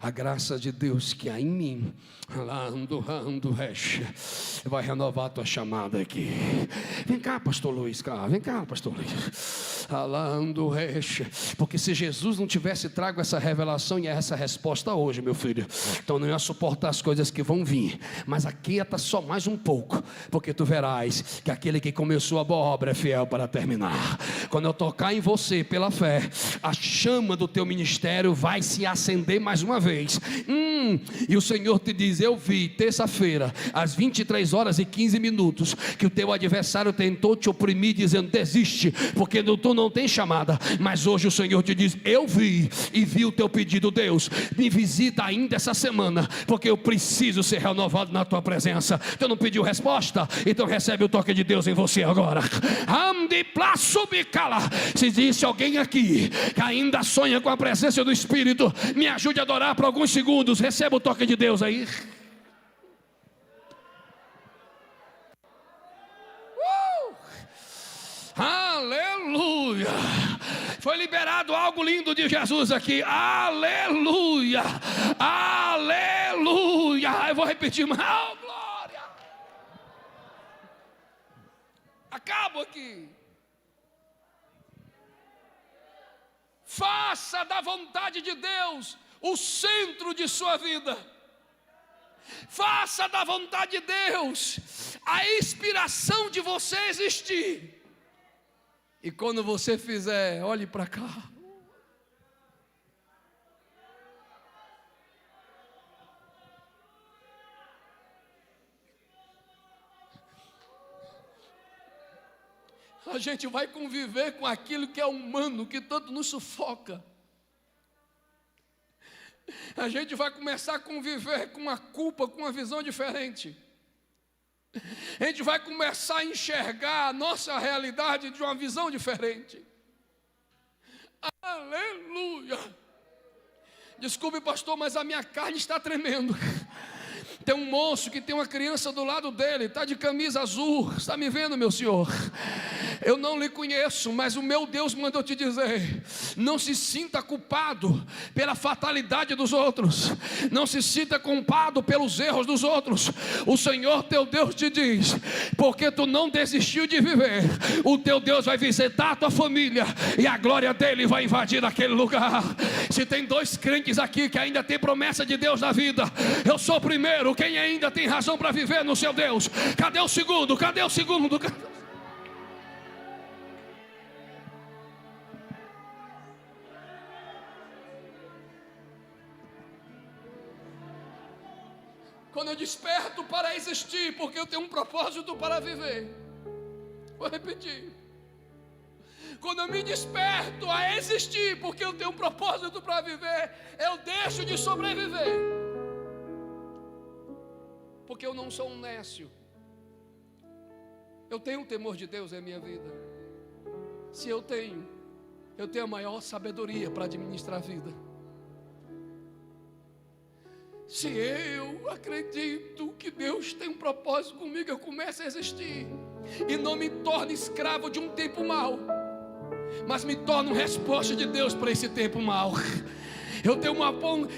a graça de Deus que há em mim, vai renovar a tua chamada aqui. Vem cá, pastor Luiz, vem cá, pastor Luiz. Porque se Jesus não tivesse trago essa revelação e essa resposta hoje, meu filho, então não ia suportar as coisas que vão vir. Mas aquieta só mais um pouco, porque tu verás que aquele que começou a boa obra é fiel para terminar. Quando eu tocar em você pela fé, a chama do teu ministério vai se acender mais uma vez. E o Senhor te diz: eu vi terça-feira às 23h15 que o teu adversário tentou te oprimir dizendo: desiste, porque tu não tem chamada. Mas hoje o Senhor te diz: eu vi e vi o teu pedido. Deus, me visita ainda essa semana, porque eu preciso ser renovado na tua presença. Tu não pediu resposta? Então recebe o toque de Deus em você agora. Se existe alguém aqui que ainda sonha com a presença do Espírito, me ajude a adorar por alguns segundos. Receba o toque de Deus aí. Aleluia! Foi liberado algo lindo de Jesus aqui. Aleluia! Aleluia! Eu vou repetir mais. Oh, glória! Acabo aqui. Faça da vontade de Deus o centro de sua vida. Faça da vontade de Deus a inspiração de você existir. E quando você fizer, olhe para cá. A gente vai conviver com aquilo que é humano, que tanto nos sufoca. A gente vai começar a conviver com uma culpa, com uma visão diferente. A gente vai começar a enxergar a nossa realidade de uma visão diferente. Aleluia! Desculpe, pastor, mas a minha carne está tremendo. Tem um moço que tem uma criança do lado dele, está de camisa azul. Está me vendo, meu senhor? Eu não lhe conheço, mas o meu Deus mandou te dizer: não se sinta culpado pela fatalidade dos outros, não se sinta culpado pelos erros dos outros. O Senhor teu Deus te diz: porque tu não desistiu de viver, o teu Deus vai visitar a tua família e a glória dele vai invadir aquele lugar. Se tem dois crentes aqui que ainda tem promessa de Deus na vida, eu sou o primeiro. Quem ainda tem razão para viver no seu Deus? Cadê o segundo? Cadê o segundo? Quando eu desperto para existir, porque eu tenho um propósito para viver. Vou repetir. Quando eu me desperto a existir, porque eu tenho um propósito para viver, eu deixo de sobreviver. Porque eu não sou um nécio. Eu tenho o temor de Deus em minha vida. Se eu tenho a maior sabedoria para administrar a vida. Se eu acredito que Deus tem um propósito comigo, eu começo a existir. E não me torno escravo de um tempo mau, mas me torno resposta de Deus para esse tempo mau. Eu tenho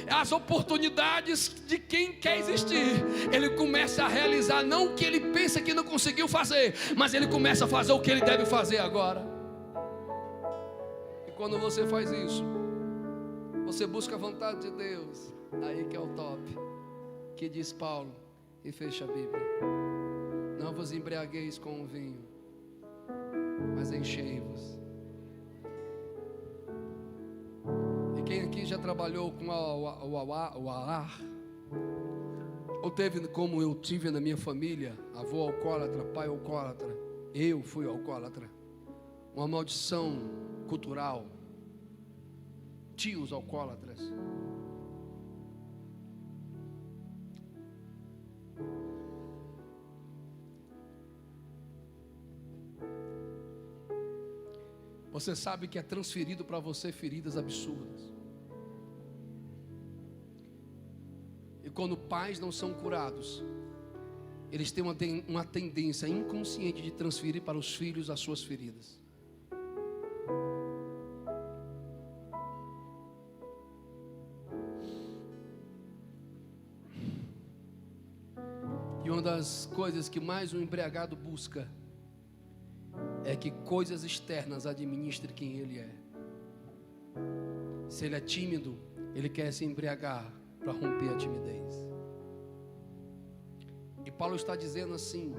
as oportunidades de quem quer existir. Ele começa a realizar não o que ele pensa que não conseguiu fazer, mas ele começa a fazer o que ele deve fazer agora. E quando você faz isso, você busca a vontade de Deus. Aí que é o top, que diz Paulo, e fecha a Bíblia: não vos embriagueis com o vinho, mas enchei-vos. E quem aqui já trabalhou com o alar, ou teve como eu tive na minha família, avô alcoólatra, pai alcoólatra, eu fui alcoólatra, uma maldição cultural, tios alcoólatras. Você sabe que é transferido para você feridas absurdas. E quando pais não são curados, eles têm uma tendência inconsciente de transferir para os filhos as suas feridas. E uma das coisas que mais um embriagado busca é que coisas externas administrem quem ele é. Se ele é tímido, ele quer se embriagar para romper a timidez. E Paulo está dizendo assim: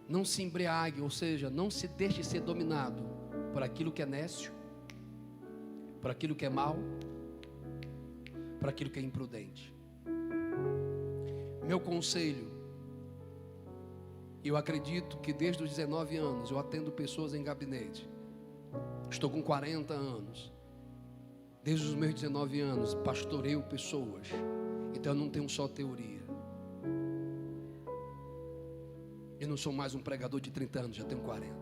não se embriague, ou seja, não se deixe ser dominado por aquilo que é nécio, por aquilo que é mau, por aquilo que é imprudente. Meu conselho: eu acredito que desde os 19 anos eu atendo pessoas em gabinete. Estou com 40 anos. Desde os meus 19 anos pastoreio pessoas. Então eu não tenho só teoria. Eu não sou mais um pregador de 30 anos, já tenho 40.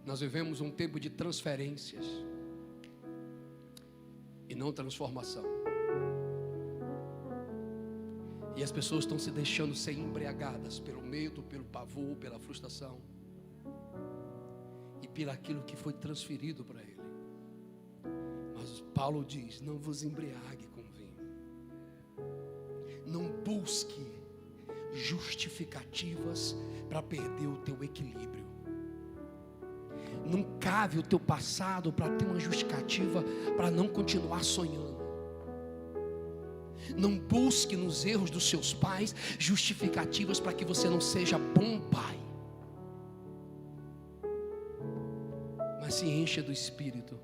Nós vivemos um tempo de transferências e não transformação. E as pessoas estão se deixando ser embriagadas pelo medo, pelo pavor, pela frustração e pelo aquilo que foi transferido para ele. Mas Paulo diz: não vos embriague com vinho. Não busque justificativas para perder o teu equilíbrio. Não cave o teu passado para ter uma justificativa para não continuar sonhando. Não busque nos erros dos seus pais justificativas para que você não seja bom pai. Mas se encha do Espírito.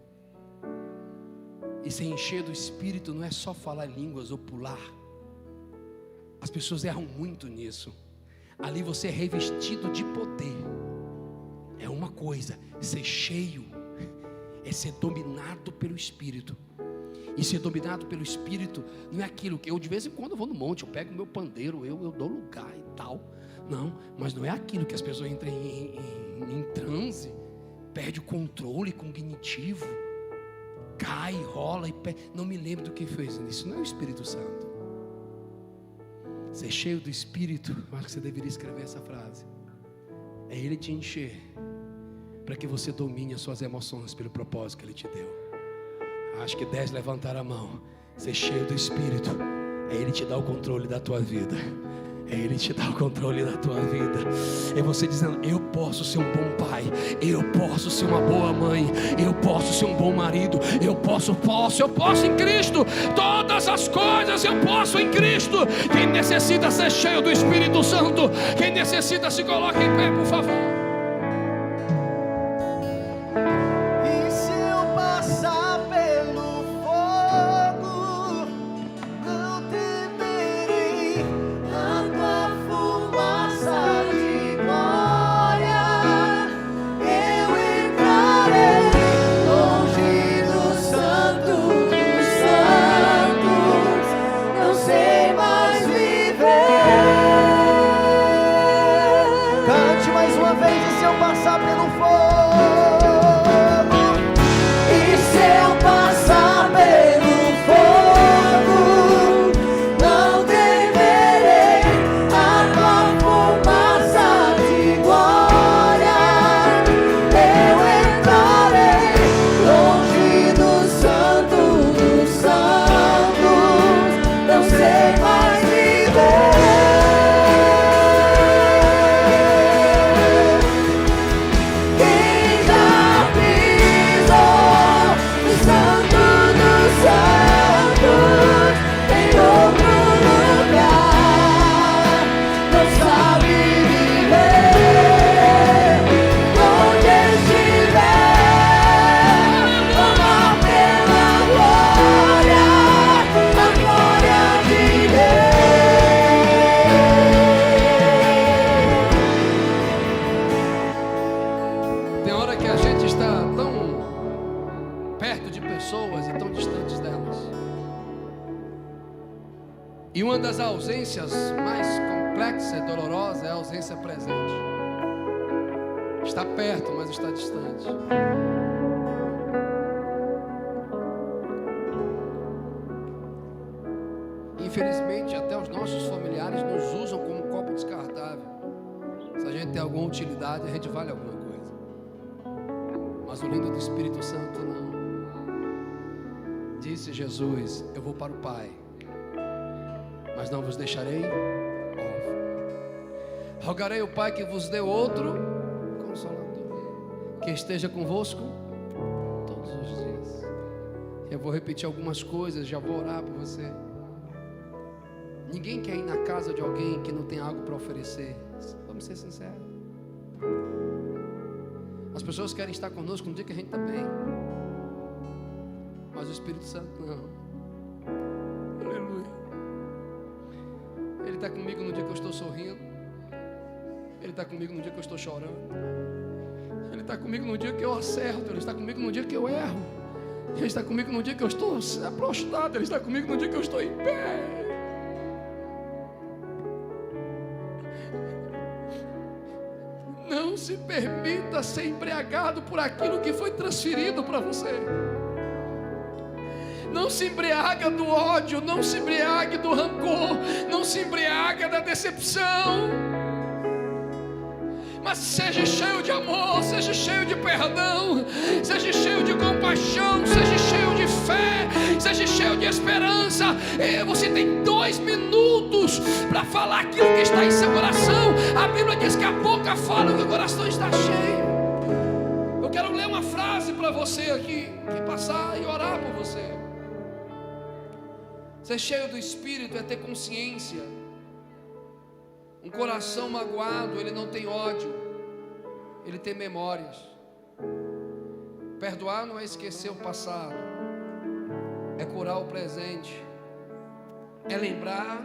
E se encher do Espírito não é só falar línguas ou pular. As pessoas erram muito nisso. Ali você é revestido de poder. É uma coisa, ser cheio é ser dominado pelo Espírito. E ser dominado pelo Espírito não é aquilo que eu de vez em quando vou no monte, eu pego o meu pandeiro, eu dou lugar e tal. Não, mas não é aquilo que as pessoas entram em transe, perde o controle cognitivo, cai, rola e não me lembro do que fez. Isso não é o Espírito Santo. Ser cheio do Espírito, eu acho que você deveria escrever essa frase. É Ele te encher, para que você domine as suas emoções pelo propósito que Ele te deu. Acho que 10 levantaram a mão. Ser cheio do Espírito, é Ele te dar o controle da tua vida. É Ele te dar o controle da tua vida. É você dizendo: eu posso ser um bom pai, eu posso ser uma boa mãe, eu posso ser um bom marido, eu posso em Cristo. Todas as coisas eu posso em Cristo. Quem necessita ser cheio do Espírito Santo, quem necessita, se coloque em pé, por favor. E uma das ausências mais complexas e dolorosas é a ausência presente. Está perto, mas está distante. Infelizmente, até os nossos familiares nos usam como um copo descartável. Se a gente tem alguma utilidade, a gente vale alguma coisa. Mas o lindo do Espírito Santo não. Disse Jesus: eu vou para o Pai, mas não vos deixarei órfãos. Rogarei ao Pai que vos dê outro Consolador, que esteja convosco todos os dias. Eu vou repetir algumas coisas, já vou orar por você. Ninguém quer ir na casa de alguém que não tem algo para oferecer. Vamos ser sinceros. As pessoas querem estar conosco no dia que a gente está bem, mas o Espírito Santo não. Aleluia. Ele está comigo no dia que eu estou sorrindo. Ele está comigo no dia que eu estou chorando. Ele está comigo no dia que eu acerto. Ele está comigo no dia que eu erro. Ele está comigo no dia que eu estou prostrado. Ele está comigo no dia que eu estou em pé. Não se permita ser embriagado por aquilo que foi transferido para você. Não se embriaga do ódio, não se embriague do rancor, não se embriaga da decepção. Mas seja cheio de amor, seja cheio de perdão, seja cheio de compaixão, seja cheio de fé, seja cheio de esperança. E você tem 2 minutos para falar aquilo que está em seu coração. A Bíblia diz que a boca fala, que o coração está cheio. Eu quero ler uma frase para você aqui, e passar e orar por você. Ser cheio do Espírito é ter consciência. Um coração magoado, ele não tem ódio, ele tem memórias. Perdoar não é esquecer o passado, é curar o presente, é lembrar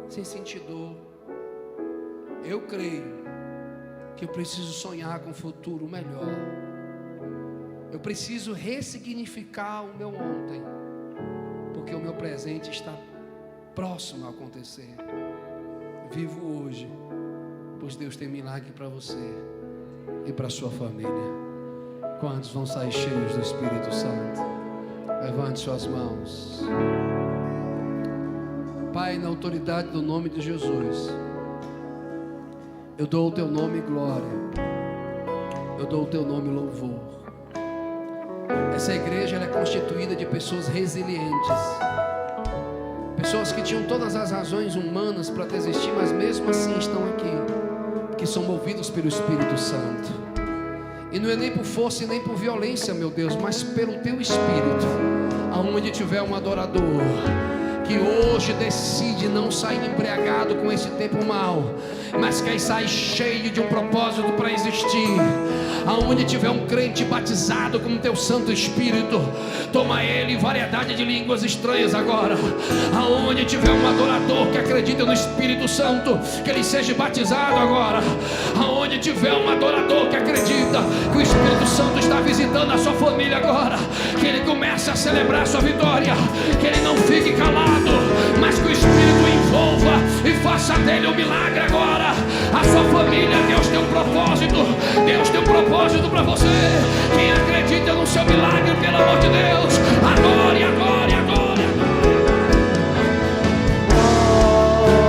sem sentir dor. Eu creio que eu preciso sonhar com um futuro melhor. Eu preciso ressignificar o meu ontem, porque o meu presente está próximo a acontecer. Vivo hoje, pois Deus tem milagre para você e para sua família. Quantos vão sair cheios do Espírito Santo? Levante suas mãos. Pai, na autoridade do nome de Jesus, eu dou o teu nome glória, eu dou o teu nome louvor. Essa igreja ela é constituída de pessoas resilientes, pessoas que tinham todas as razões humanas para desistir, mas mesmo assim estão aqui, que são movidos pelo Espírito Santo. E não é nem por força e nem por violência, meu Deus, mas pelo teu Espírito. Aonde tiver um adorador que hoje decide não sair embriagado com esse tempo mau, mas quer sair cheio de um propósito para existir. Aonde tiver um crente batizado com o teu Santo Espírito, toma ele em variedade de línguas estranhas agora. Aonde tiver um adorador que acredita no Espírito Santo, que ele seja batizado agora. Aonde tiver um adorador que acredita que o Espírito Santo está visitando a sua família agora, que ele comece a celebrar a sua vitória, que ele não fique calado, mas que o Espírito envolva e faça dele um milagre agora. A sua família, Deus tem um propósito, Deus tem um propósito para você. Quem acredita no seu milagre, pelo amor de Deus, agora